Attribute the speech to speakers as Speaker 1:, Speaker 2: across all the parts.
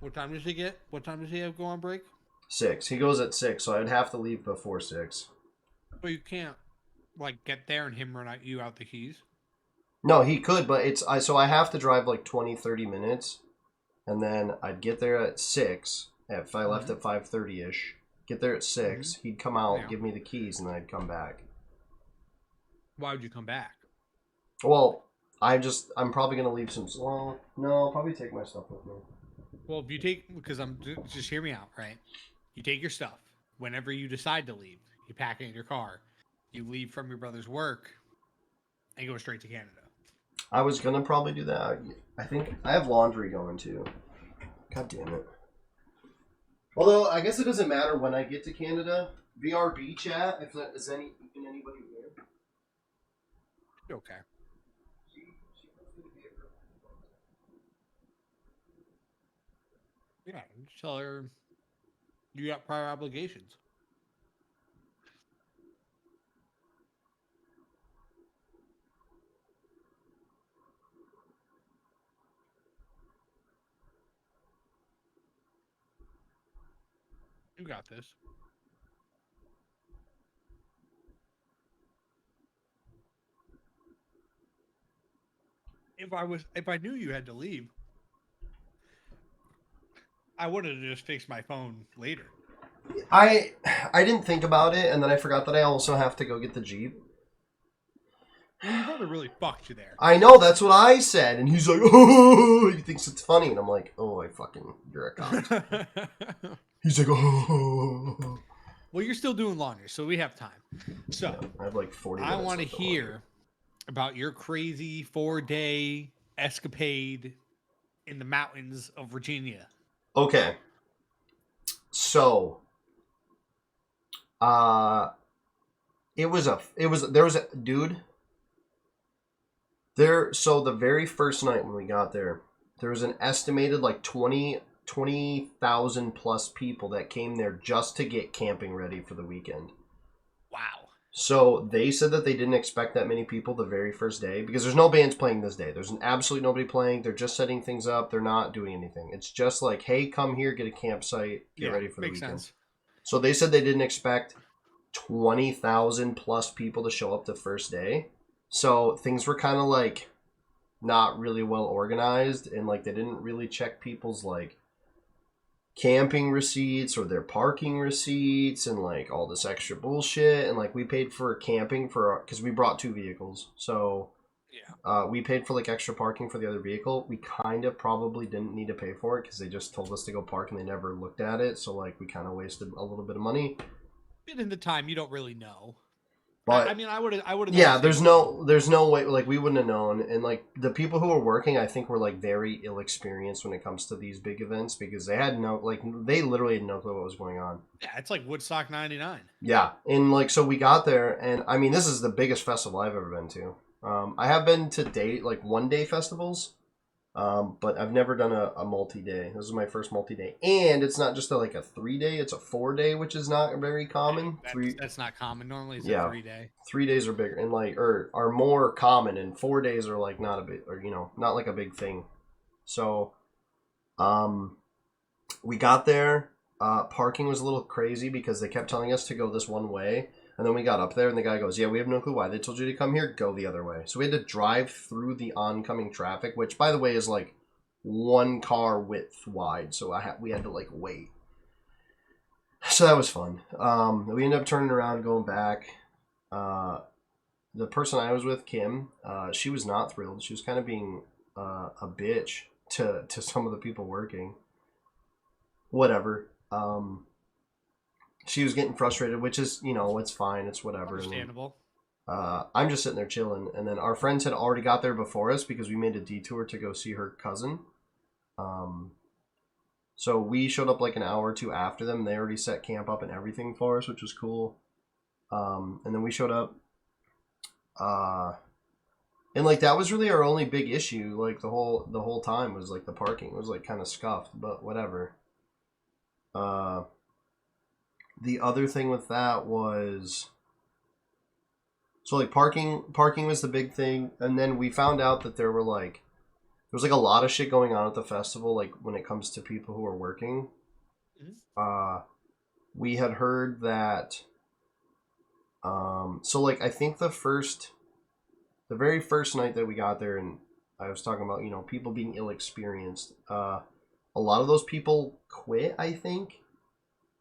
Speaker 1: What time does he get? What time does he have go on break?
Speaker 2: 6. He goes at 6, so I'd have to leave before 6.
Speaker 1: Well, you can't like get there and him run out you out the keys.
Speaker 2: No, he could, but so I have to drive like 20, 30 minutes, and then I'd get there at 6. If I left at 5:30 ish, get there at 6. He'd come out,
Speaker 1: Yeah.
Speaker 2: give me the keys, and then I'd come back.
Speaker 1: Why would you come back?
Speaker 2: Well, I'm probably gonna leave some. Well, no, I'll probably take my stuff with me.
Speaker 1: Well, if you take because I'm just hear me out, right? You take your stuff whenever you decide to leave. You pack it in your car. You leave from your brother's work and go straight to Canada.
Speaker 2: I was gonna probably do that. I think I have laundry going too. God damn it. Although I guess it doesn't matter when I get to Canada. VRB chat. If that is anybody here.
Speaker 1: Okay. Yeah, just tell her you got prior obligations. You got this. If I knew you had to leave, I would have just fixed my phone later.
Speaker 2: I didn't think about it, and then I forgot that I also have to go get the Jeep.
Speaker 1: Well, your brother really fucked you there.
Speaker 2: I know, that's what I said, and he's like, oh, he thinks it's funny, and I'm like, oh, you're a cunt. He's like, oh.
Speaker 1: Well, you're still doing laundry, so we have time. So
Speaker 2: Yeah, I have like 40
Speaker 1: I
Speaker 2: minutes.
Speaker 1: want to hear about your crazy 4-day escapade in the mountains of Virginia.
Speaker 2: Okay. So, there was a dude there. So the very first night when we got there, there was an estimated like 20,000 plus people that came there just to get camping ready for the weekend.
Speaker 1: Wow.
Speaker 2: So they said that they didn't expect that many people the very first day because there's no bands playing this day. There's absolutely nobody playing. They're just setting things up. They're not doing anything. It's just like, hey, come here, get a campsite, get ready for the weekend. Makes sense. So they said they didn't expect 20,000 plus people to show up the first day. So things were kind of like not really well organized, and like they didn't really check people's like camping receipts or their parking receipts and like all this extra bullshit. And like we paid for camping because we brought 2 vehicles, so yeah, we paid for like extra parking for the other vehicle. We kind of probably didn't need to pay for it because they just told us to go park and they never looked at it, so like we kind of wasted a little bit of money.
Speaker 1: And in the time you don't really know.
Speaker 2: But
Speaker 1: I mean, I would have.
Speaker 2: Yeah, there's no way. Like we wouldn't have known, and like the people who were working, I think were like very ill experienced when it comes to these big events because they had they literally had no clue what was going on.
Speaker 1: Yeah, it's like Woodstock '99.
Speaker 2: Yeah, and like so we got there, and I mean this is the biggest festival I've ever been to. I have been to like 1-day festivals, but I've never done a multi-day. This is my first multi-day, and it's not just like a 3-day; it's a 4-day, which is not very common.
Speaker 1: That's not common. Normally, it's a 3-day.
Speaker 2: 3 days are bigger and like are more common, and 4 days are like not a big, or not like a big thing. So, we got there. Parking was a little crazy because they kept telling us to go this one way. And then we got up there, and the guy goes, yeah, we have no clue why they told you to come here. Go the other way. So we had to drive through the oncoming traffic, which, by the way, is like 1 car width wide. So we had to, like, wait. So that was fun. We ended up turning around, going back. The person I was with, Kim, she was not thrilled. She was kind of being a bitch to some of the people working. Whatever. She was getting frustrated, which is, it's fine. It's whatever.
Speaker 1: Understandable.
Speaker 2: And, I'm just sitting there chilling. And then our friends had already got there before us because we made a detour to go see her cousin. So we showed up like an hour or 2 after them. They already set camp up and everything for us, which was cool. And then we showed up. And like that was really our only big issue. Like the whole time was like the parking. It was like kind of scuffed, but whatever. The other thing with that was, so like parking was the big thing, and then we found out that there There's like a lot of shit going on at the festival, like when it comes to people who are working. We had heard that so like I think the very first night that we got there, and I was talking about, people being ill experienced, a lot of those people quit, I think.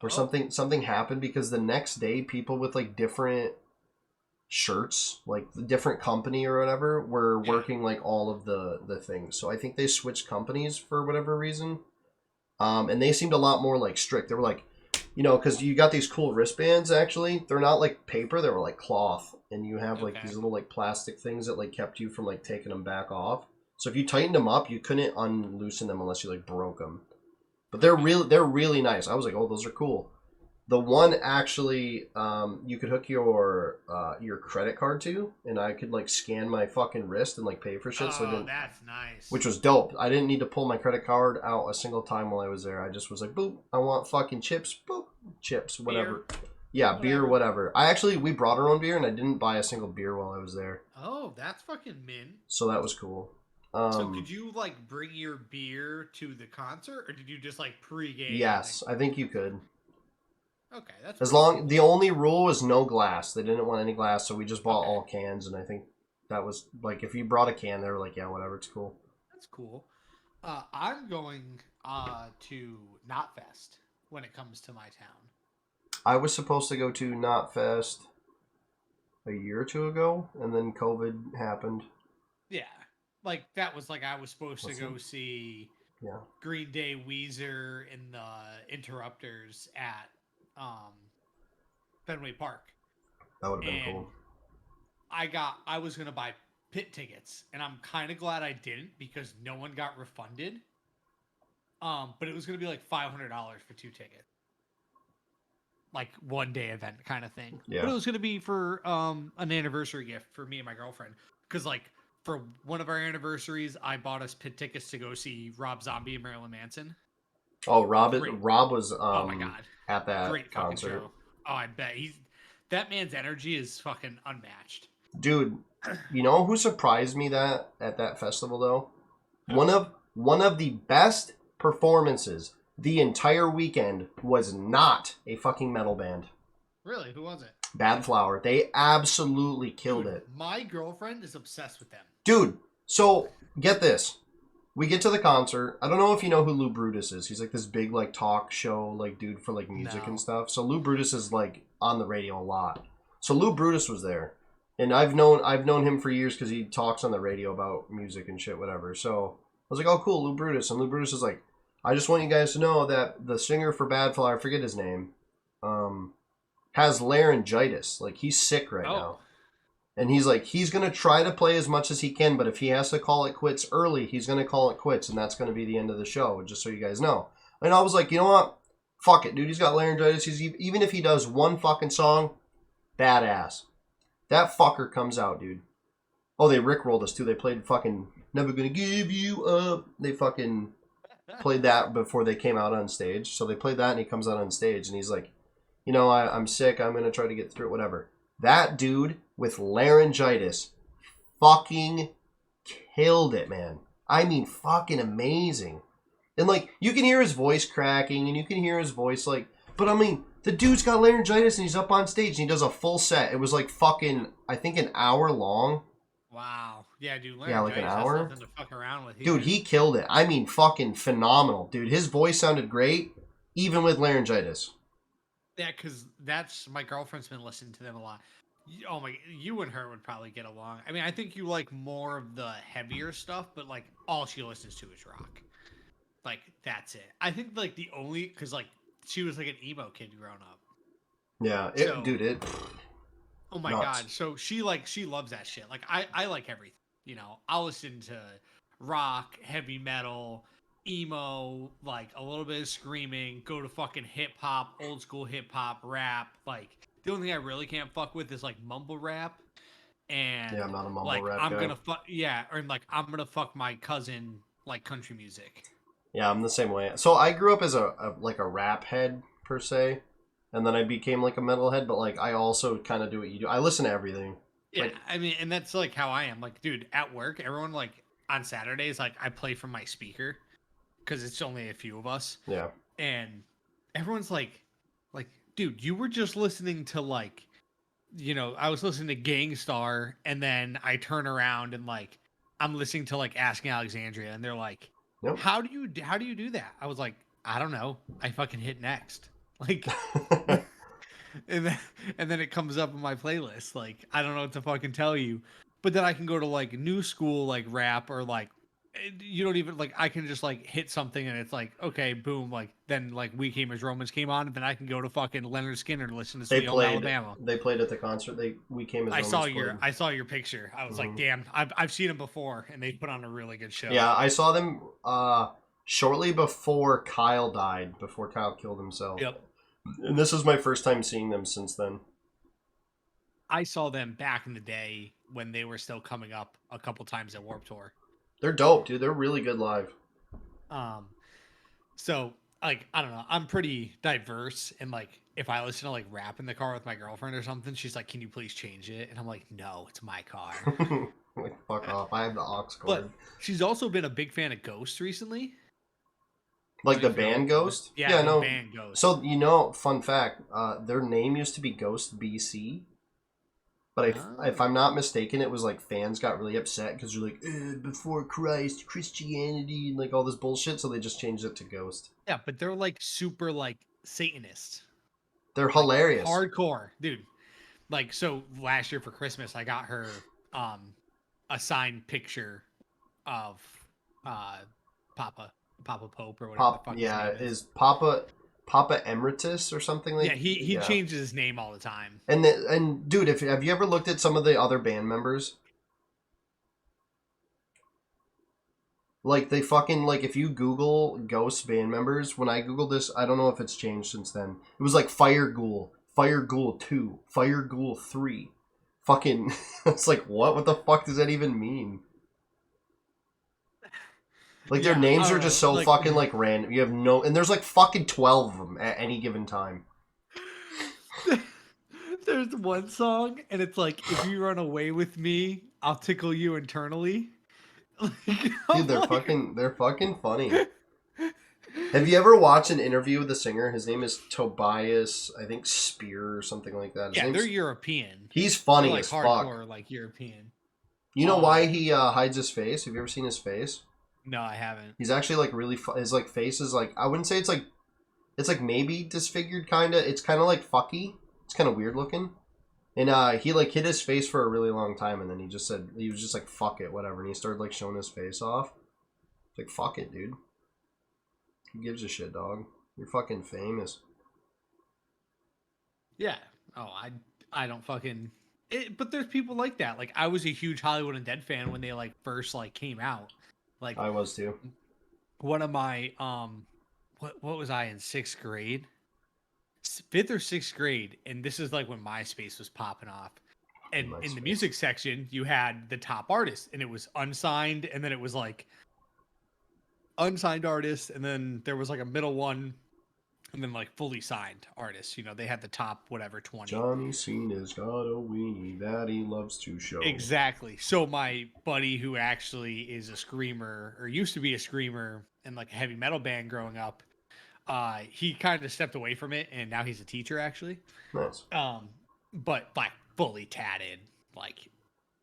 Speaker 2: Or something happened because the next day people with like different shirts, like the different company or whatever, were working like all of the things. So I think they switched companies for whatever reason. And they seemed a lot more like strict. They were like, because you got these cool wristbands. Actually, they're not like paper; they were like cloth, and you have like these little like plastic things that like kept you from like taking them back off. So if you tightened them up, you couldn't unloosen them unless you like broke them. But they're really nice. I was like, oh, those are cool. The one actually, you could hook your credit card to, and I could like scan my fucking wrist and like pay for shit.
Speaker 1: Oh, that's nice.
Speaker 2: Which was dope. I didn't need to pull my credit card out a single time while I was there. I just was like, boop, I want fucking chips, boop, chips, whatever. Beer, whatever. We brought our own beer, and I didn't buy a single beer while I was there.
Speaker 1: Oh, that's fucking mint.
Speaker 2: So that was cool.
Speaker 1: So could you like bring your beer to the concert, or did you just like pregame?
Speaker 2: Yes, I think you could.
Speaker 1: Okay, that's
Speaker 2: cool. The only rule was no glass. They didn't want any glass, so we just bought all cans, and I think that was like if you brought a can, they were like, yeah, whatever, it's cool.
Speaker 1: That's cool. I'm going to Knotfest when it comes to my town.
Speaker 2: I was supposed to go to Knotfest a year or two ago, and then COVID happened.
Speaker 1: Yeah, like that was like I was supposed to go see Green Day, Weezer, and the Interrupters at Fenway Park.
Speaker 2: That would have been cool.
Speaker 1: I was gonna buy pit tickets, and I'm kind of glad I didn't because no one got refunded. But it was gonna be like $500 for 2 tickets, like one day event kind of thing. Yeah. But it was gonna be for an anniversary gift for me and my girlfriend, because like for one of our anniversaries, I bought us pit tickets to go see Rob Zombie and Marilyn Manson.
Speaker 2: Oh, Rob was
Speaker 1: oh my God.
Speaker 2: At that
Speaker 1: Great
Speaker 2: concert.
Speaker 1: Show. Oh, I bet that man's energy is fucking unmatched.
Speaker 2: Dude, you know who surprised me at that festival though? One of the best performances the entire weekend was not a fucking metal band.
Speaker 1: Really? Who was it?
Speaker 2: Bad Flower. They absolutely killed it.
Speaker 1: My girlfriend is obsessed with them.
Speaker 2: Dude, so get this. We get to the concert. I don't know if you know who Lou Brutus is. He's like this big like talk show like dude for like music and stuff. So Lou Brutus is like on the radio a lot. So Lou Brutus was there. And I've known him for years because he talks on the radio about music and shit, whatever. So I was like, oh cool, Lou Brutus. And Lou Brutus is like, I just want you guys to know that the singer for Bad Flower, I forget his name, has laryngitis. Like he's sick right now. And he's like, he's going to try to play as much as he can, but if he has to call it quits early, he's going to call it quits, and that's going to be the end of the show, just so you guys know. And I was like, you know what? Fuck it, dude. He's got laryngitis. Even if he does one fucking song, badass. That fucker comes out, dude. Oh, they rickrolled us, too. They played fucking Never Gonna Give You Up. They fucking played that before they came out on stage. So they played that, and he comes out on stage, and he's like, you know, I'm sick. I'm going to try to get through it, whatever. That dude with laryngitis fucking killed it, man. I mean, fucking amazing. And, like, you can hear his voice cracking, and you can hear his voice, like... But, I mean, the dude's got laryngitis, and he's up on stage, and he does a full set. It was, like, fucking, I think, an hour long.
Speaker 1: Wow. Yeah, dude, laryngitis,
Speaker 2: yeah, like an hour.
Speaker 1: That's nothing to fuck around with.
Speaker 2: Dude, he killed it. I mean, fucking phenomenal. Dude, his voice sounded great, even with laryngitis.
Speaker 1: Yeah, because that's... My girlfriend's been listening to them a lot. Oh my, you and her would probably get along. I mean, I think you like more of the heavier stuff, but like all she listens to is rock. Like that's it. I think like the only, because like she was like an emo kid growing up.
Speaker 2: Yeah, dude.
Speaker 1: Oh my God. So she loves that shit. Like I like everything. You know, I'll listen to rock, heavy metal, emo, like a little bit of screaming, go to fucking hip hop, old school hip hop, rap, like. The only thing I really can't fuck with is like mumble rap, and
Speaker 2: yeah, I'm not a mumble
Speaker 1: like,
Speaker 2: rap
Speaker 1: I'm
Speaker 2: guy.
Speaker 1: gonna fuck or like I'm gonna fuck my cousin like country music.
Speaker 2: Yeah, I'm the same way. So I grew up as a rap head per se, and then I became like a metalhead. But like I also kind of do what you do. I listen to everything.
Speaker 1: Yeah,
Speaker 2: like,
Speaker 1: I mean, and that's like how I am. Like, dude, at work, everyone like on Saturdays, like I play from my speaker because it's only a few of us,
Speaker 2: Yeah.
Speaker 1: and everyone's like, dude, you were just listening to like, I was listening to Gangstar, and then I turn around and like I'm listening to like Asking Alexandria, and they're like,
Speaker 2: Yep.
Speaker 1: how do you do that? I was like, I don't know. I fucking hit next, like, and then it comes up in my playlist. Like, I don't know what to fucking tell you, but then I can go to like new school like rap or like you don't even like I can just like hit something and it's like okay boom like then like We Came as Romans came on and then I can go to fucking Leonard Skinner to listen to
Speaker 2: they
Speaker 1: Sweet Home
Speaker 2: played.
Speaker 1: Alabama.
Speaker 2: They played at the concert. We came as
Speaker 1: I saw
Speaker 2: Romans
Speaker 1: your
Speaker 2: played.
Speaker 1: I saw your picture. I was like,
Speaker 2: Hmm.
Speaker 1: damn, I've seen him before, and they put on a really good show.
Speaker 2: Yeah, I saw them shortly before Kyle died. Before Kyle killed himself.
Speaker 1: Yep.
Speaker 2: And this is my first time seeing them since then.
Speaker 1: I saw them back in the day when they were still coming up a couple times at Warped Tour.
Speaker 2: They're dope, dude. They're really good live.
Speaker 1: Um, so like I don't know, I'm pretty diverse, and like if I listen to like rap in the car with my girlfriend or something, she's like, "Can you please change it?" And I'm like, "No, it's my car."
Speaker 2: Like fuck off. I have the aux
Speaker 1: But
Speaker 2: cord.
Speaker 1: she's also been a big fan of Ghost recently. I don't
Speaker 2: Like
Speaker 1: know
Speaker 2: the
Speaker 1: if you're
Speaker 2: band
Speaker 1: aware of it.
Speaker 2: Ghost?
Speaker 1: Yeah,
Speaker 2: Yeah,
Speaker 1: the
Speaker 2: no.
Speaker 1: band Ghost.
Speaker 2: So fun fact, their name used to be Ghost BC, but if
Speaker 1: Oh.
Speaker 2: I'm not mistaken, it was like fans got really upset because you're like before Christ, Christianity, and like all this bullshit, so they just changed it to Ghost.
Speaker 1: Yeah, but they're like super like Satanist.
Speaker 2: They're
Speaker 1: Like
Speaker 2: hilarious.
Speaker 1: hardcore, dude. Like so last year for Christmas I got her um a signed picture of uh Papa Papa Pope or whatever the fuck his
Speaker 2: Yeah,
Speaker 1: name is.
Speaker 2: is Papa Emeritus or something
Speaker 1: Yeah,
Speaker 2: like
Speaker 1: he
Speaker 2: yeah.
Speaker 1: changes his name all the time.
Speaker 2: And dude, if have you ever looked at some of the other band members? Like they fucking like if you Google Ghost band members, when I Googled this, I don't know if it's changed since then. It was like Fire Ghoul 2, Fire Ghoul 3. Fucking it's like what? What the fuck does that even mean? Like their
Speaker 1: Yeah, I
Speaker 2: names are
Speaker 1: don't
Speaker 2: just
Speaker 1: know.
Speaker 2: so
Speaker 1: Like
Speaker 2: fucking like random. You have no and there's like fucking 12 of them at any given time.
Speaker 1: there's one song and it's like if you run away with me, I'll tickle you internally. Like,
Speaker 2: Dude,
Speaker 1: I'm like
Speaker 2: they're fucking funny. Have you ever watched an interview with the singer? His name is Tobias, I think Spear or something like that. His
Speaker 1: yeah, they're
Speaker 2: name's
Speaker 1: European.
Speaker 2: he's
Speaker 1: They're
Speaker 2: funny
Speaker 1: like
Speaker 2: as fuck.
Speaker 1: hardcore like European.
Speaker 2: You know
Speaker 1: Um
Speaker 2: why he hides his face? Have you ever seen his face?
Speaker 1: no, I haven't.
Speaker 2: He's actually like really his like face is like I wouldn't say it's like maybe disfigured kind of. It's kind of like fucky. It's kind of weird looking. And he like hid his face for a really long time, and then he just said he was just like fuck it, whatever, and he started like showing his face off. It's like fuck it, dude. Who gives a shit, dog? You're fucking famous.
Speaker 1: Yeah. Oh, I don't fucking but there's people like that. Like I was a huge Hollywood Undead fan when they like first like came out. Like
Speaker 2: I was too.
Speaker 1: one of my what was I in 6th grade? 5th or 6th grade, and this is like when MySpace was popping off. And in the
Speaker 2: MySpace.
Speaker 1: music section, you had the top artist, and it was unsigned, and then it was like unsigned artists, and then there was like a middle one, and then like fully signed artists. They had the top whatever 20.
Speaker 2: Johnny Cena's got a weenie that he loves to show.
Speaker 1: Exactly. So my buddy, who actually is a screamer or used to be a screamer in like a heavy metal band growing up, he kind of stepped away from it, and now he's a teacher actually.
Speaker 2: Nice.
Speaker 1: But like fully tatted, like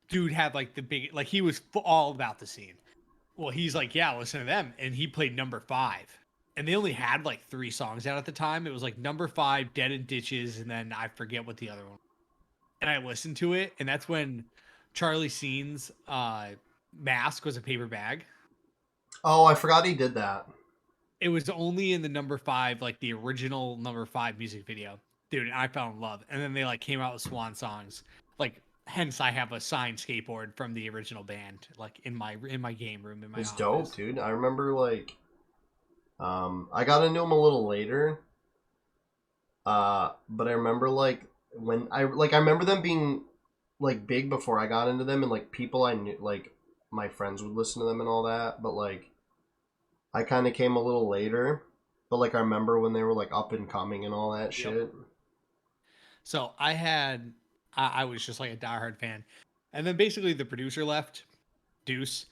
Speaker 1: dude had like the big, like he was all about the scene. Well, he's like, yeah, listen to them, and he played number 5, and they only had like 3 songs out at the time. It was like number 5, Dead in Ditches, and then I forget what the other one. And I listened to it, and that's when Charlie Sheen's mask was a paper bag.
Speaker 2: Oh, I forgot he did that.
Speaker 1: It was only in the number 5, like the original number 5 music video. Dude, and I fell in love. And then they like came out with Swan songs. Like hence I have a signed skateboard from the original band, like in my game room in my
Speaker 2: It's
Speaker 1: office.
Speaker 2: dope, dude. I remember like I got into him a little later. But I remember like when I remember them being like big before I got into them, and like people I knew, like my friends would listen to them and all that, but like I kind of came a little later, but like I remember when they were like up and coming and all that
Speaker 1: Yep.
Speaker 2: shit.
Speaker 1: So I was just like a diehard fan. And then basically the producer left, Deuce.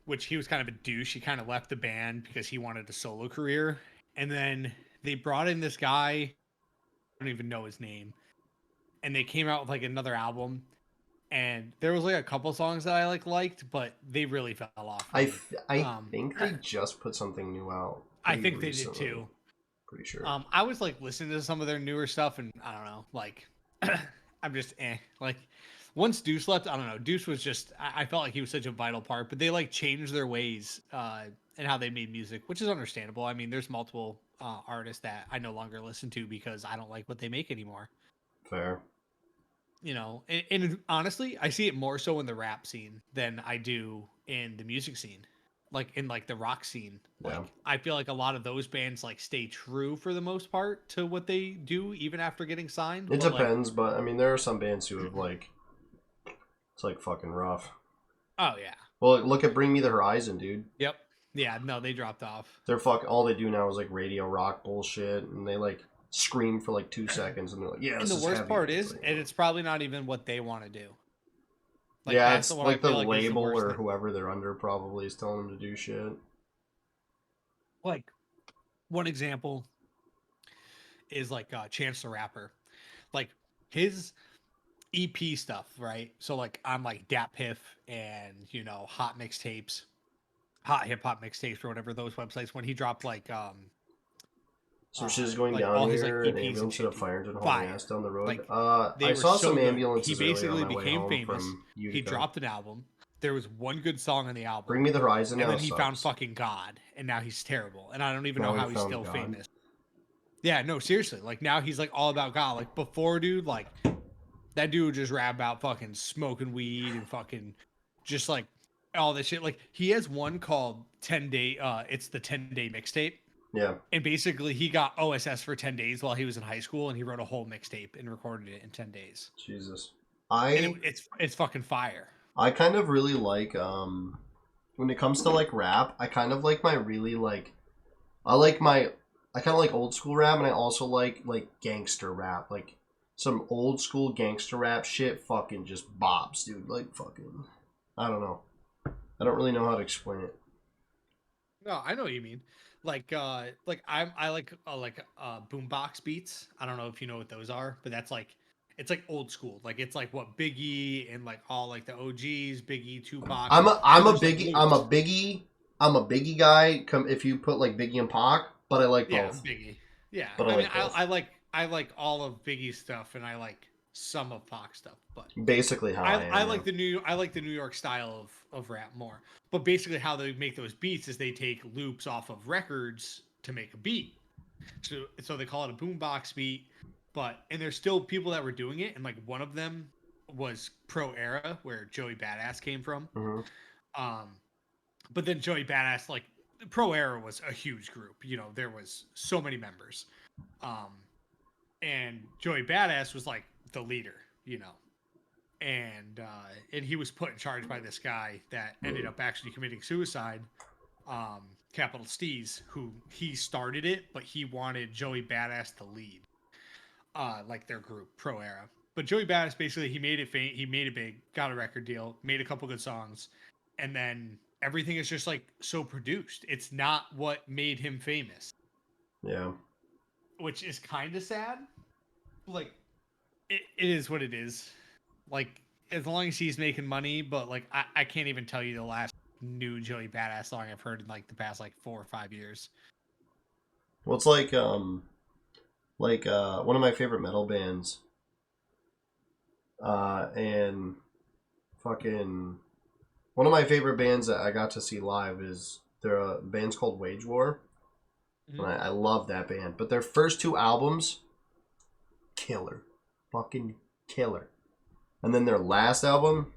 Speaker 1: which he was kind of a douche. He kind of left the band because he wanted a solo career. And then they brought in this guy, I don't even know his name, and they came out with like another album. And there was like a couple songs that I liked, but they really fell off for me.
Speaker 2: I think they just put something new out.
Speaker 1: I think
Speaker 2: Recently.
Speaker 1: they did too.
Speaker 2: Pretty sure.
Speaker 1: I was like listening to some of their newer stuff, and I don't know, like I'm just like once Deuce left, I don't know. Deuce was just I felt like he was such a vital part, but they like changed their ways and how they made music, which is understandable. I mean, there's multiple artists that I no longer listen to because I don't like what they make anymore.
Speaker 2: Fair.
Speaker 1: You know, and honestly, I see it more so in the rap scene than I do in the music scene, like in like the rock scene. Like
Speaker 2: Yeah.
Speaker 1: I feel like a lot of those bands like stay true for the most part to what they do even after getting signed.
Speaker 2: It
Speaker 1: but,
Speaker 2: depends, but I mean, there are some bands who have like, it's like fucking rough.
Speaker 1: Oh yeah.
Speaker 2: Well, look at Bring Me the Horizon, dude.
Speaker 1: Yep. Yeah. No, they dropped off.
Speaker 2: They're all they do now is like radio rock bullshit, and they like scream for like 2 seconds, and they're like, yeah.
Speaker 1: And the worst part is,
Speaker 2: like,
Speaker 1: and it's probably not even what they want to do.
Speaker 2: Like, yeah, it's like the label or whoever they're under probably is telling them to do shit.
Speaker 1: Like, one example is like Chance the Rapper. Like, his EP stuff, right? So, like, on like Dat Piff and, you know, Hot Mixtapes, Hot Hip Hop Mixtapes or whatever, those websites, when he dropped like,
Speaker 2: some shit is going
Speaker 1: like
Speaker 2: down
Speaker 1: all
Speaker 2: here,
Speaker 1: his, like,
Speaker 2: an
Speaker 1: EPs
Speaker 2: ambulance hit a fire engine hauling ass down the road.
Speaker 1: Like,
Speaker 2: I saw some ambulances.
Speaker 1: He basically
Speaker 2: on my
Speaker 1: became
Speaker 2: way
Speaker 1: famous.
Speaker 2: From
Speaker 1: he dropped an album. There was one good song on the album.
Speaker 2: Bring Me the Horizon.
Speaker 1: And then he found fucking God, and now he's terrible. And I don't even know how he's still famous. Yeah, no, seriously. Like, now he's like all about God. Like, before, dude, like, that dude would just rap about fucking smoking weed and fucking just like all this shit. Like, he has one called 10 Day, it's the 10-day mixtape.
Speaker 2: Yeah.
Speaker 1: And basically, he got OSS for 10 days while he was in high school, and he wrote a whole mixtape and recorded it in 10 days.
Speaker 2: Jesus.
Speaker 1: It's fucking fire.
Speaker 2: I kind of really like, when it comes to, like, rap, I kind of like my really, like, I kind of like old school rap, and I also like gangster rap. Like, some old school gangster rap shit fucking just bops, dude. Like, fucking, I don't know. I don't really know how to explain it.
Speaker 1: No, I know what you mean. Like I like boombox beats. I don't know if you know what those are, but that's like it's like old school. Like it's like what Biggie and like all like the OGs, Biggie, Tupac.
Speaker 2: I'm a Biggie guy. If you put like Biggie and Pac, but I like both.
Speaker 1: Biggie. Yeah,
Speaker 2: but
Speaker 1: I like all of Biggie's stuff, and I like some of Pac's stuff. But
Speaker 2: basically, how
Speaker 1: I like the New York style of rap more. But basically, how they make those beats is they take loops off of records to make a beat. So they call it a boombox beat. And there's still people that were doing it, and like one of them was Pro Era, where Joey Badass came from.
Speaker 2: Mm-hmm.
Speaker 1: But then Joey Badass, like Pro Era was a huge group. You know, there was so many members. And Joey Badass was like the leader, you know. And he was put in charge by this guy that ended up actually committing suicide, Capital Steez, who he started it, but he wanted Joey Badass to lead, like their group, Pro Era. But Joey Badass basically he made it big, got a record deal, made a couple good songs, and then everything is just like so produced. It's not what made him famous.
Speaker 2: Yeah.
Speaker 1: Which is kind of sad. Like, it is what it is. Like, as long as he's making money, but like I can't even tell you the last new Joey Badass song I've heard in like the past like 4 or 5 years.
Speaker 2: Well, it's like one of my favorite metal bands, and fucking one of my favorite bands that I got to see live is their band's called Wage War, and I love that band. But their first 2 albums, killer, fucking killer. And then their last album,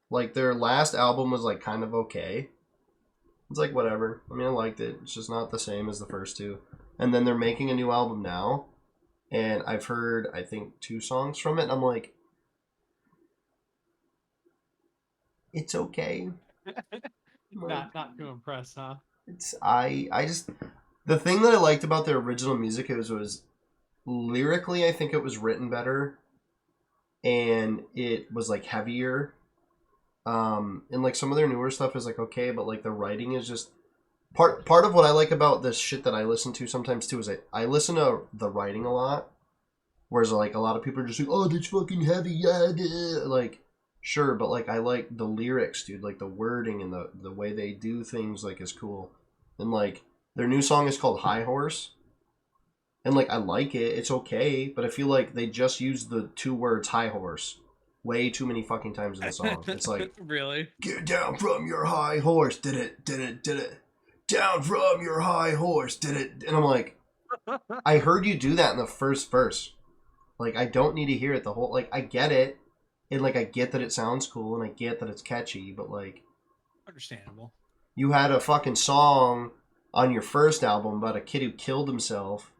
Speaker 2: like their last album was like kind of okay. It's like whatever. I mean, I liked it. It's just not the same as the first 2. And then they're making a new album now, and I've heard I think 2 songs from it. And I'm like, it's okay.
Speaker 1: Not too impressed, huh?
Speaker 2: I just the thing that I liked about their original music was lyrically, I think it was written better, and it was like heavier. And like some of their newer stuff is like okay, but like the writing is just part of what I like about this shit that I listen to sometimes too is I listen to the writing a lot, whereas like a lot of people are just like, oh, that's fucking heavy, yeah, like sure, but like I like the lyrics, dude, like the wording and the way they do things like is cool, and like their new song is called High Horse, and like I like it, it's okay, but I feel like they just used the two words high horse way too many fucking times in the song. It's like
Speaker 1: really
Speaker 2: get down from your high horse, did it. Down from your high horse, did it. And I'm like, I heard you do that in the first verse. Like, I don't need to hear it the whole, like, I get it. And, like, I get that it sounds cool and I get that it's catchy, but, like,
Speaker 1: understandable.
Speaker 2: You had a fucking song on your first album about a kid who killed himself,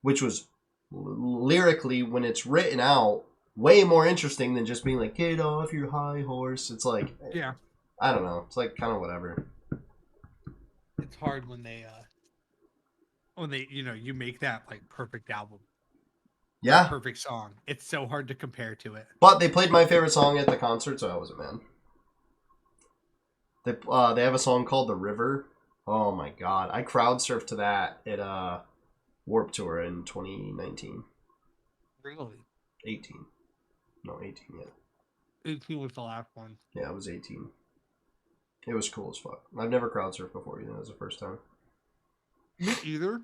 Speaker 2: which was lyrically, when it's written out, way more interesting than just being like, get off your high horse. It's like,
Speaker 1: yeah,
Speaker 2: I don't know. It's like kind of whatever.
Speaker 1: It's hard when they you make that like perfect album.
Speaker 2: Yeah.
Speaker 1: Perfect song. It's so hard to compare to it.
Speaker 2: But they played my favorite song at the concert, so I wasn't mad. They have a song called The River. Oh my god. I crowd surfed to that at Warped Tour in 2019.
Speaker 1: Really?
Speaker 2: 18. No, 18 yet.
Speaker 1: 18 was the last one.
Speaker 2: Yeah, it was 18. It was cool as fuck. I've never crowd surfed before, that was the first time.
Speaker 1: Me either.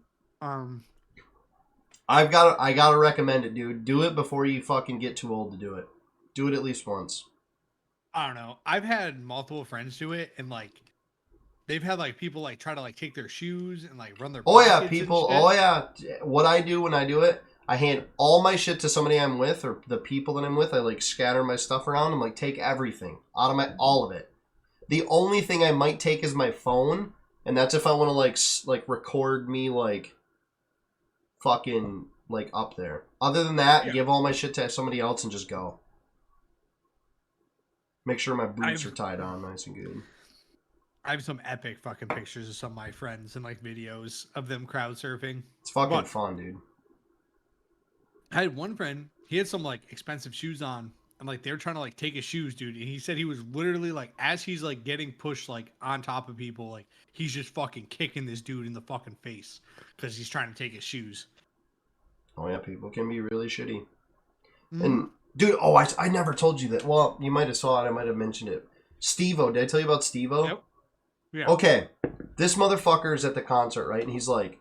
Speaker 2: I gotta recommend it, dude. Do it before you fucking get too old to do it. Do it at least once.
Speaker 1: I don't know. I've had multiple friends do it, and like they've had like people like try to like take their shoes and like run their.
Speaker 2: Oh yeah, people. Oh yeah. What I do when I do it, I hand all my shit to somebody I'm with or the people that I'm with. I like scatter my stuff around. I'm like, take everything out of all of it. The only thing I might take is my phone, and that's if I want to like record me like fucking like up there. Other than that, give all my shit to somebody else and just go. Make sure my boots are tied on nice and good.
Speaker 1: I have some epic fucking pictures of some of my friends and like videos of them crowd surfing.
Speaker 2: It's fucking fun, dude.
Speaker 1: I had one friend, he had some like expensive shoes on, and like they were trying to like take his shoes, dude. And he said he was literally like, as he's like getting pushed like on top of people, like he's just fucking kicking this dude in the fucking face because he's trying to take his shoes.
Speaker 2: Oh yeah, people can be really shitty. And dude, I never told you that. Well, you might have saw it. I might have mentioned it. Steve-O, did I tell you about Steve-O?
Speaker 1: Yep. Yeah.
Speaker 2: Okay, this motherfucker is at the concert, right? And he's like,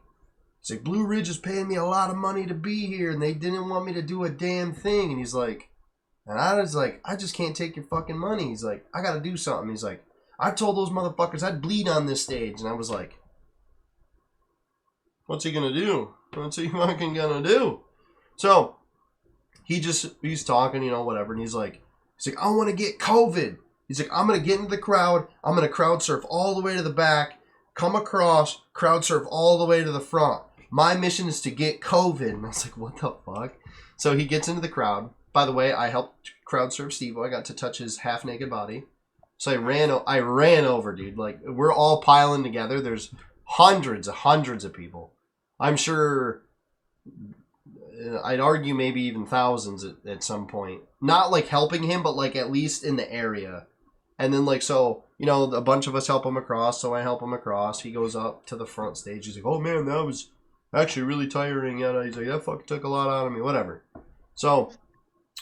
Speaker 2: Blue Ridge is paying me a lot of money to be here, and they didn't want me to do a damn thing. And he's like, and I was like, I just can't take your fucking money. He's like, I gotta do something. He's like, I told those motherfuckers I'd bleed on this stage. And I was like, what's he gonna do? What's he fucking gonna do? So, he's talking, whatever, and he's like, I want to get COVID. He's like, I'm going to get into the crowd. I'm going to crowd surf all the way to the back, come across, crowd surf all the way to the front. My mission is to get COVID. And I was like, what the fuck? So he gets into the crowd. By the way, I helped crowd surf Steve-O. I got to touch his half-naked body. So I ran over, dude. Like, we're all piling together. There's hundreds of people. I'm sure, I'd argue maybe even thousands at some point. Not like helping him, but like at least in the area. And then like, so, a bunch of us help him across, so I help him across. He goes up to the front stage. He's like, oh man, that was actually really tiring. He's like, that fucking took a lot out of me, whatever. So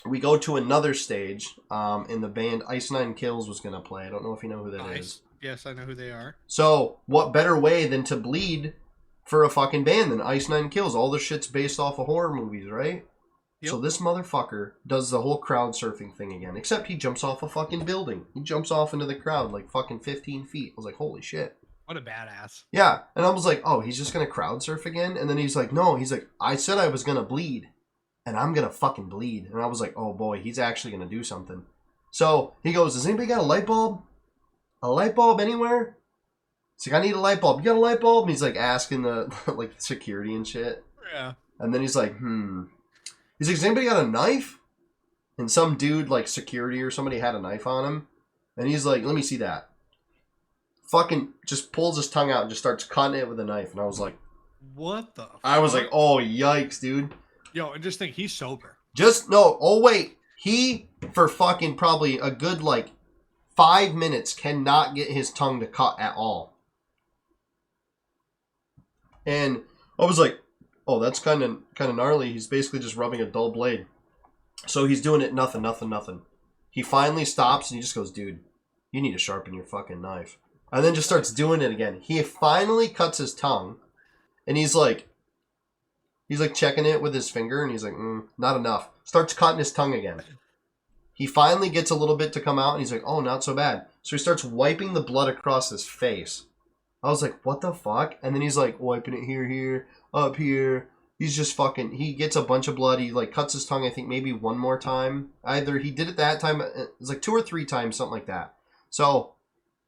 Speaker 2: we go to another stage, and the band Ice Nine Kills was going to play. I don't know if you know who that is.
Speaker 1: Yes, I know who they are.
Speaker 2: So what better way than to bleed for a fucking band than Ice Nine Kills? All the shit's based off of horror movies, right? Yep. So this motherfucker does the whole crowd surfing thing again, except he jumps off a fucking building. He jumps off into the crowd like fucking 15 feet. I was like, holy shit.
Speaker 1: What a badass.
Speaker 2: Yeah. And I was like, oh, he's just going to crowd surf again? And then he's like, no. He's like, I said I was going to bleed, and I'm going to fucking bleed. And I was like, oh boy, he's actually going to do something. So he goes, does anybody got a light bulb? A light bulb anywhere? He's like, I need a light bulb. You got a light bulb? And he's like asking the like security and shit.
Speaker 1: Yeah.
Speaker 2: And then he's like, He's like, has anybody got a knife? And some dude, like security or somebody, had a knife on him. And he's like, let me see that. Fucking just pulls his tongue out and just starts cutting it with a knife. And I was like,
Speaker 1: what the fuck?
Speaker 2: I was like, oh, yikes, dude.
Speaker 1: Yo, and just think, he's sober.
Speaker 2: Oh, wait. He, for fucking probably a good, like, 5 minutes, cannot get his tongue to cut at all. And I was like, oh, that's kind of gnarly. He's basically just rubbing a dull blade. So he's doing it, nothing. He finally stops and he just goes, dude, you need to sharpen your fucking knife. And then just starts doing it again. He finally cuts his tongue, and he's like checking it with his finger, and he's like, not enough. Starts cutting his tongue again. He finally gets a little bit to come out, and he's like, oh, not so bad. So he starts wiping the blood across his face. I was like, what the fuck? And then he's like wiping it here, up here. He's just fucking, he gets a bunch of blood. He like cuts his tongue, I think maybe one more time. Either he did it that time, it was like 2 or 3 times, something like that. So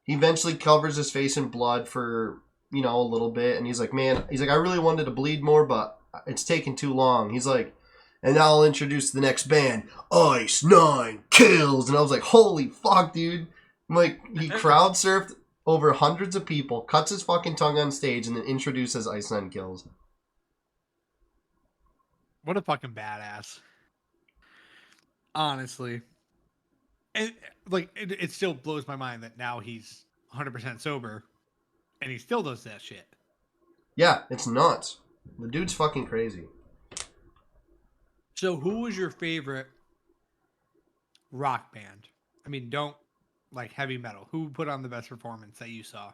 Speaker 2: he eventually covers his face in blood for, a little bit. And he's like, man, I really wanted to bleed more, but it's taking too long. He's like, and now I'll introduce the next band, Ice 9 Kills. And I was like, holy fuck, dude. I'm like, he crowd surfed over hundreds of people, cuts his fucking tongue on stage, and then introduces Ice 9 Kills.
Speaker 1: What a fucking badass. Honestly. And like it still blows my mind that now he's 100% sober and he still does that shit.
Speaker 2: Yeah, it's nuts. The dude's fucking crazy.
Speaker 1: So who was your favorite rock band? I mean, don't like heavy metal. Who put on the best performance that you saw?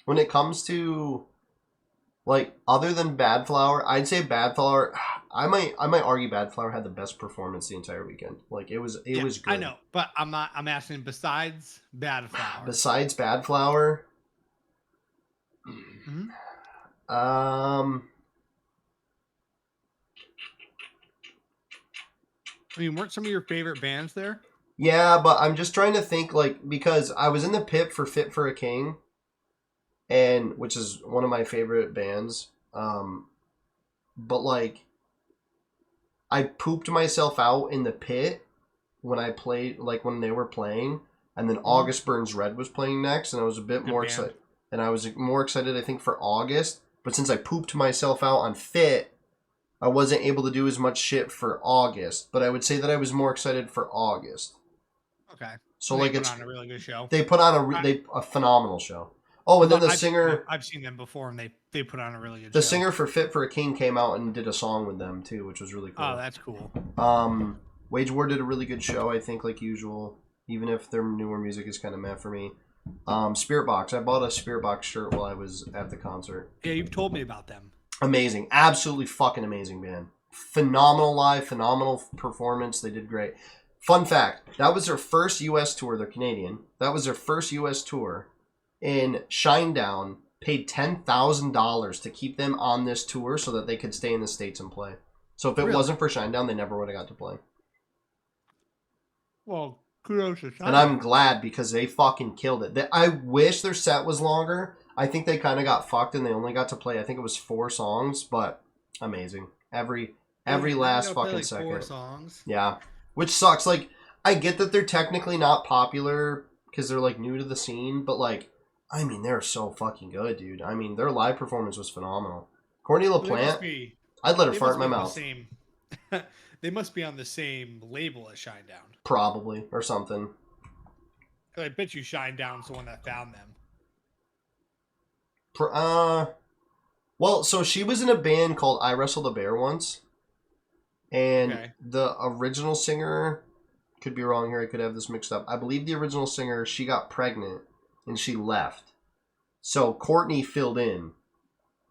Speaker 2: When it comes to, like, other than Bad Flower, I'd say Bad Flower. I might argue Bad Flower had the best performance the entire weekend. Like, it was good.
Speaker 1: I know, but I'm asking besides Bad Flower.
Speaker 2: Besides Bad Flower,
Speaker 1: mm-hmm. I mean, weren't some of your favorite bands there?
Speaker 2: Yeah, but I'm just trying to think, like, because I was in the pit for Fit for a King, and which is one of my favorite bands. But like, I pooped myself out in the pit when I played, like when they were playing, and then August Burns Red was playing next, and I was a bit more excited. And I was more excited, I think, for August. But since I pooped myself out on Fit, I wasn't able to do as much shit for August. But I would say that I was more excited for August.
Speaker 1: Okay.
Speaker 2: So
Speaker 1: they
Speaker 2: like,
Speaker 1: put on a really good show.
Speaker 2: They put on a phenomenal show. Oh, and then the singer...
Speaker 1: I've seen them before, and they put on a really good show.
Speaker 2: The singer for Fit for a King came out and did a song with them, too, which was really cool.
Speaker 1: Oh, that's cool.
Speaker 2: Wage War did a really good show, I think, like usual. Even if their newer music is kind of meh for me. Spirit Box. I bought a Spirit Box shirt while I was at the concert.
Speaker 1: Yeah, you've told me about them.
Speaker 2: Amazing. Absolutely fucking amazing band. Phenomenal live, phenomenal performance. They did great. Fun fact, that was their first U.S. tour. They're Canadian. That was their first U.S. tour. And Shinedown paid $10,000 to keep them on this tour so that they could stay in the States and play. So if it wasn't for Shinedown, they never would have got to play.
Speaker 1: Well, kudos to Shinedown.
Speaker 2: And I'm glad because they fucking killed it. I wish their set was longer. I think they kind of got fucked and they only got to play, I think it was 4 songs, but amazing. Every last fucking like second.
Speaker 1: 4 songs.
Speaker 2: Yeah. Which sucks. Like, I get that they're technically not popular because they're, like, new to the scene, but, like, I mean, they're so fucking good, dude. I mean, their live performance was phenomenal. Courtney LaPlante, I'd let her fart in my mouth.
Speaker 1: They must be on the same label as Shinedown.
Speaker 2: Probably, or something.
Speaker 1: I bet you Shinedown's the one that found them.
Speaker 2: Well, so she was in a band called I Wrestled a Bear once. And the original singer, could be wrong here, I could have this mixed up. I believe the original singer, she got pregnant and she left. So Courtney filled in.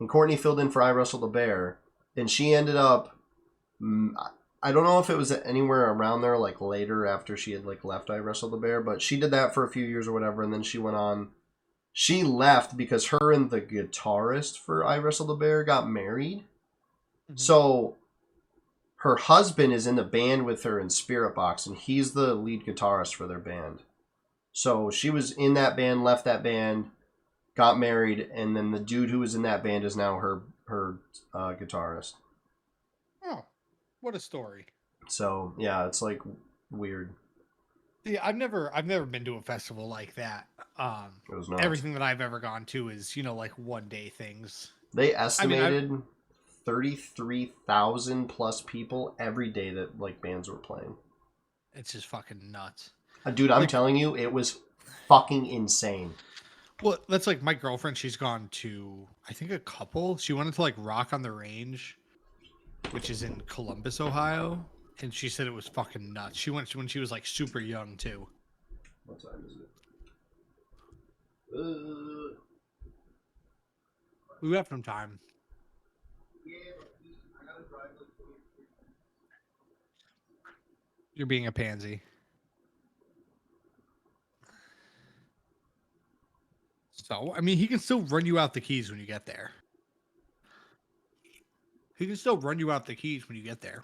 Speaker 2: And Courtney filled in for I Wrestled a Bear. And she ended up, I don't know if it was anywhere around there, like later after she had like left I Wrestled a Bear, but she did that for a few years or whatever, and then she went on. She left because her and the guitarist for I Wrestled a Bear got married. Mm-hmm. So her husband is in the band with her in Spirit Box, and he's the lead guitarist for their band. So she was in that band, left that band, got married, and then the dude who was in that band is now her guitarist.
Speaker 1: Oh, what a story!
Speaker 2: So yeah, it's like weird.
Speaker 1: Yeah, I've never been to a festival like that.
Speaker 2: It was not.
Speaker 1: Everything that I've ever gone to is, like 1-day things.
Speaker 2: They
Speaker 1: I mean,
Speaker 2: estimated 33,000 plus people every day that like bands were playing.
Speaker 1: It's just fucking nuts.
Speaker 2: Dude, I'm
Speaker 1: Like,
Speaker 2: telling you, it was fucking insane.
Speaker 1: well, that's like my girlfriend. She's gone to, I think, a couple. She wanted to like Rock on the Range, which is in Columbus, Ohio, and she said it was fucking nuts. She went when she was like super young too.
Speaker 2: What time is it?
Speaker 1: We have some time.
Speaker 2: Yeah, I gotta drive like 20.
Speaker 1: You're being a pansy. So, I mean, he can still run you out the keys when you get there. He can still run you out the keys when you get there.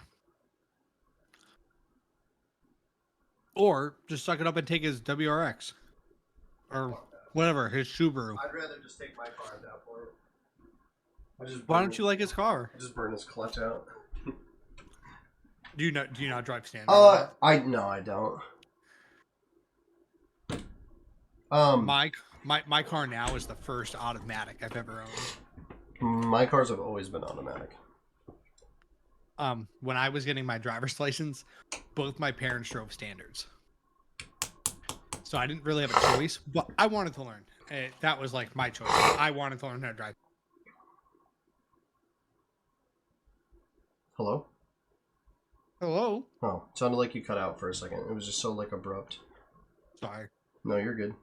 Speaker 1: Or just suck it up and take his WRX. Or whatever, his Subaru.
Speaker 2: I'd rather just take my car at that point.
Speaker 1: Why don't you like his car?
Speaker 2: Just burn his clutch out.
Speaker 1: Do you not drive standard?
Speaker 2: No, I don't.
Speaker 1: My car now is the first automatic I've ever owned.
Speaker 2: My cars have always been automatic.
Speaker 1: When I was getting my driver's license, both my parents drove standards. So I didn't really have a choice, but I wanted to learn. That was like my choice. I wanted to learn how to drive.
Speaker 2: Hello?
Speaker 1: Hello?
Speaker 2: Oh, it sounded like you cut out for a second. It was just so like abrupt.
Speaker 1: Sorry.
Speaker 2: No, you're good.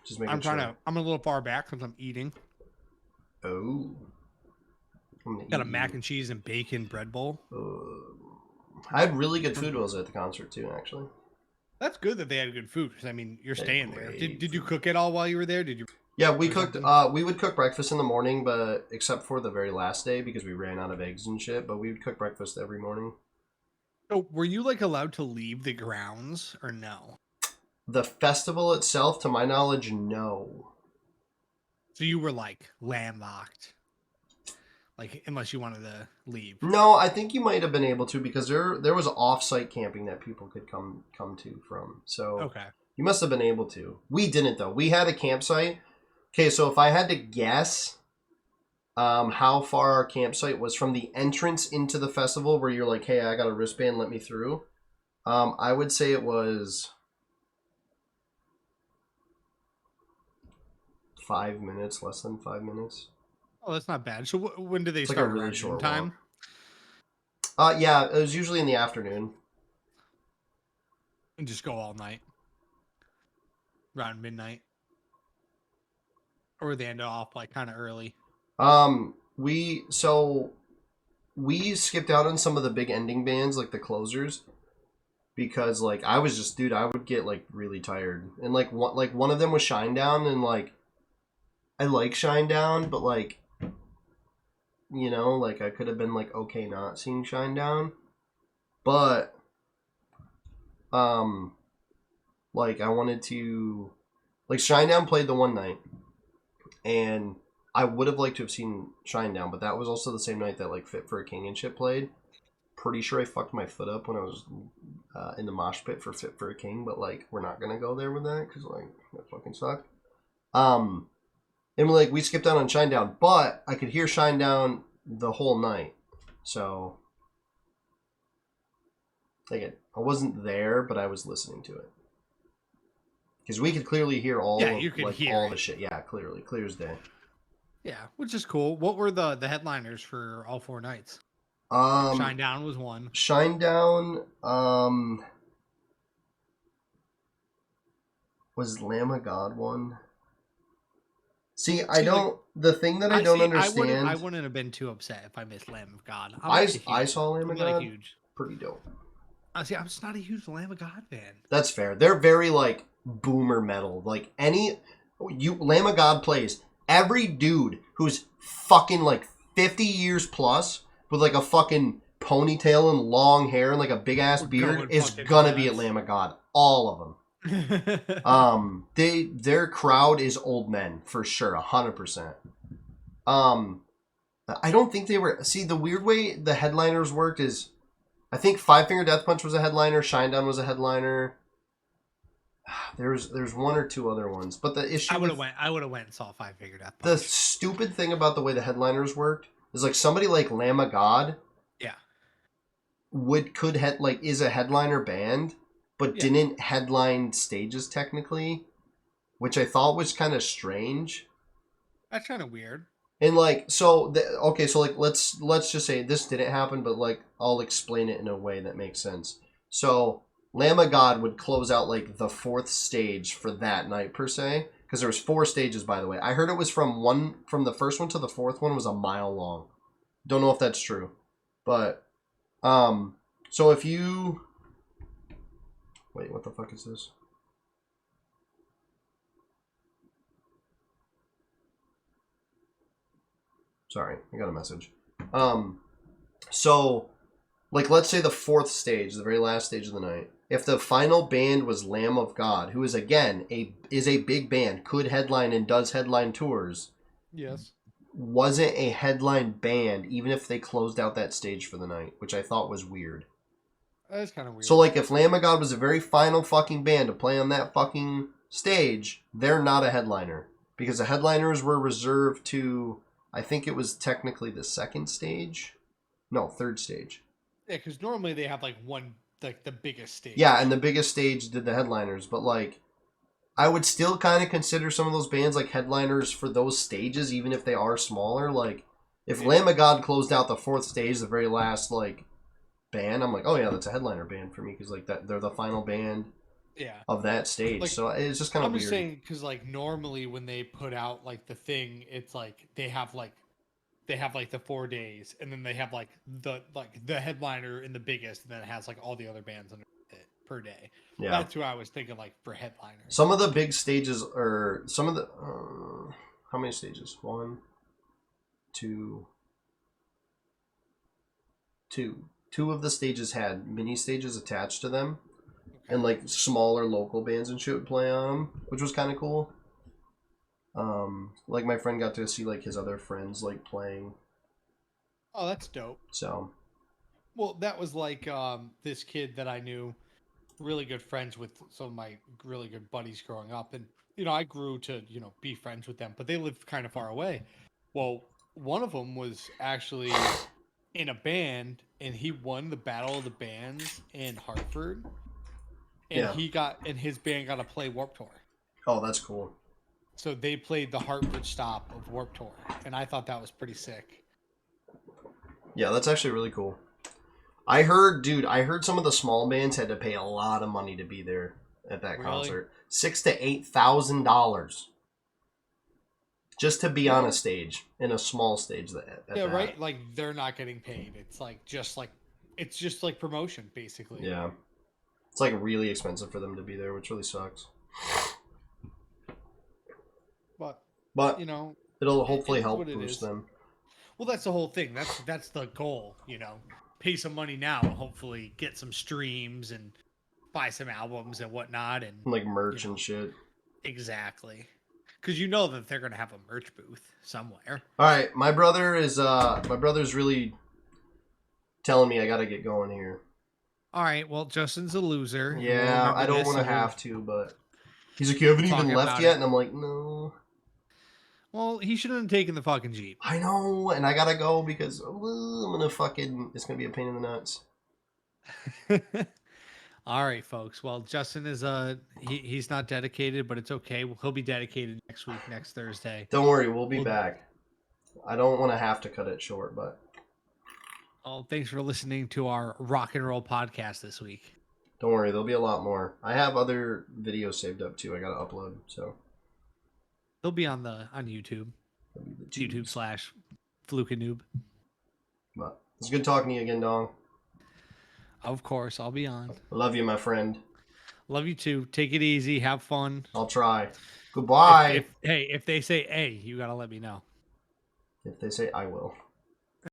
Speaker 2: Just making sure.
Speaker 1: I'm a little far back because I'm eating.
Speaker 2: Oh.
Speaker 1: Got a mac and cheese and bacon bread bowl.
Speaker 2: I had really good food while I was at the concert too, actually.
Speaker 1: That's good that they had good food. Because I mean, you're staying there. Did you cook it all while you were there? Did you?
Speaker 2: Yeah, we cooked. We would cook breakfast in the morning, but except for the very last day because we ran out of eggs and shit. But we would cook breakfast every morning.
Speaker 1: So were you like allowed to leave the grounds or no?
Speaker 2: The festival itself, to my knowledge, no.
Speaker 1: So you were like landlocked, like unless you wanted to leave.
Speaker 2: No, I think you might have been able to because there was off-site camping that people could come to from. So
Speaker 1: Okay.
Speaker 2: You must have been able to. We didn't though. We had a campsite. Okay, so if I had to guess, how far our campsite was from the entrance into the festival, where you're like, "Hey, I got a wristband, let me through." I would say it was 5 minutes, less than 5 minutes.
Speaker 1: Oh, that's not bad. So when do they
Speaker 2: It's like
Speaker 1: start?
Speaker 2: a really short
Speaker 1: time?
Speaker 2: Yeah, it was usually in the afternoon.
Speaker 1: And just go all night, around midnight, or they end off like kind of early.
Speaker 2: We skipped out on some of the big ending bands, like the closers, because like I was just, dude, I would get like really tired, and like one of them was Shinedown, and like I like Shinedown, but like, you know, like I could have been like okay not seeing Shinedown, but like I wanted to, like Shinedown played the one night, and I would have liked to have seen Shinedown, but that was also the same night that like Fit for a King and shit played. Pretty sure I fucked my foot up when I was in the mosh pit for Fit for a King, but like we're not gonna go there with that because like that fucking sucked. And like we skipped out on Shinedown, but I could hear Shinedown the whole night, so again, I wasn't there, but I was listening to it because we could clearly hear all the shit. Yeah, clearly, clear as day.
Speaker 1: Yeah, which is cool. What were the headliners for all 4 nights? Shinedown was one.
Speaker 2: Shinedown, was Lamb of God one? See, I don't. The thing that I don't understand.
Speaker 1: I wouldn't have been too upset if I missed Lamb of God.
Speaker 2: I saw Lamb of God.
Speaker 1: Huge.
Speaker 2: Pretty dope.
Speaker 1: I'm just not a huge Lamb of God fan.
Speaker 2: That's fair. They're very like boomer metal. Like Lamb of God plays. Every dude who's fucking like 50 years plus with like a fucking ponytail and long hair and like a big ass beard is gonna be at Lamb of God. All of them. Their crowd is old men for sure, 100%. I don't think they were. See, the weird way the headliners worked is, I think Five Finger Death Punch was a headliner, Shinedown was a headliner. there's one or two other ones, but the issue
Speaker 1: I would have went and saw Five Finger Death
Speaker 2: the
Speaker 1: Punch.
Speaker 2: stupid thing about the way the headliners worked is like somebody like Lamb of God
Speaker 1: Yeah.
Speaker 2: is a headliner band, but
Speaker 1: Yeah.
Speaker 2: didn't headline stages technically, which I thought was kind of strange.
Speaker 1: That's kind of weird.
Speaker 2: And like so like let's just say this didn't happen, but like I'll explain it in a way that makes sense. So Lamb of God would close out like the fourth stage for that night per se, because there was four stages, by the way. I heard it was from the first one to the fourth one was a mile long. Don't know if that's true, but so if you wait, what the fuck is this? Sorry, I got a message. So, like, let's say the fourth stage, the very last stage of the night. If the final band was Lamb of God, who is again is a big band, could headline and does headline tours.
Speaker 1: Yes.
Speaker 2: Wasn't a headline band, even if they closed out that stage for the night, which I thought was weird.
Speaker 1: That is kind of weird.
Speaker 2: So, like, if Lamb of God was the very final fucking band to play on that fucking stage, they're not a headliner. Because the headliners were reserved to, I think it was technically the second stage. No, third stage.
Speaker 1: Yeah, because normally they have, like, one, like, the biggest stage.
Speaker 2: Yeah, and the biggest stage did the headliners. But, like, I would still kind of consider some of those bands, like, headliners for those stages, even if they are smaller. Like, if Lamb of God closed out the fourth stage, the very last, like, band, I'm like, oh yeah, that's a headliner band for me, because like that they're the final band of that stage. Like, so it's just kind of weird. I'm just
Speaker 1: saying, because like normally when they put out like the thing, it's like they have like the 4 days, and then they have like the headliner in the biggest, and then it has like all the other bands under it per day. Yeah, that's who I was thinking, like, for headliners.
Speaker 2: Some of the big stages, or some of the how many stages? 1, 2. Two of the stages had mini stages attached to them, and like smaller local bands and shit would play on them, which was kind of cool. Like my friend got to see like his other friends like playing.
Speaker 1: Oh, that's dope.
Speaker 2: So,
Speaker 1: well, that was like this kid that I knew, really good friends with some of my really good buddies growing up, and I grew to be friends with them, but they lived kind of far away. Well, one of them was actually in a band, and he won the Battle of the Bands in Hartford, and his band got to play Warped Tour.
Speaker 2: Oh, that's cool.
Speaker 1: So they played the Hartford stop of Warped Tour, and I thought that was pretty sick.
Speaker 2: Yeah, that's actually really cool. I heard some of the small bands had to pay a lot of money to be there at that concert. $6,000 to $8,000 just to be on a stage, in a small stage.
Speaker 1: Right. Like, they're not getting paid. It's just like promotion, basically.
Speaker 2: Yeah, it's like really expensive for them to be there, which really sucks. But it'll hopefully help boost them.
Speaker 1: Well, that's the whole thing. That's the goal. Pay some money now, and hopefully get some streams and buy some albums and whatnot, and
Speaker 2: like merch and shit.
Speaker 1: Exactly. Because that they're gonna have a merch booth somewhere.
Speaker 2: All right, my brother's really telling me I gotta get going here.
Speaker 1: All right, well, Justin's a loser.
Speaker 2: Yeah, I don't want to have to, but he's like, you haven't even left yet, and I'm like, no.
Speaker 1: Well, he shouldn't have taken the fucking Jeep.
Speaker 2: I know, and I gotta go because it's gonna be a pain in the nuts.
Speaker 1: All right, folks. Well, Justin is he's not dedicated, but it's okay. He'll be dedicated next week, next Thursday.
Speaker 2: Don't worry, we'll be back. I don't want to have to cut it short, but.
Speaker 1: Oh, thanks for listening to our rock and roll podcast this week.
Speaker 2: Don't worry, there'll be a lot more. I have other videos saved up too. I gotta upload, so.
Speaker 1: They'll be on YouTube. YouTube/Fluckin.
Speaker 2: But it's good talking to you again, Dong.
Speaker 1: Of course, I'll be on.
Speaker 2: I love you, my friend.
Speaker 1: Love you too. Take it easy. Have fun.
Speaker 2: I'll try. Goodbye.
Speaker 1: If they say, hey, you gotta let me know.
Speaker 2: If they say, I will.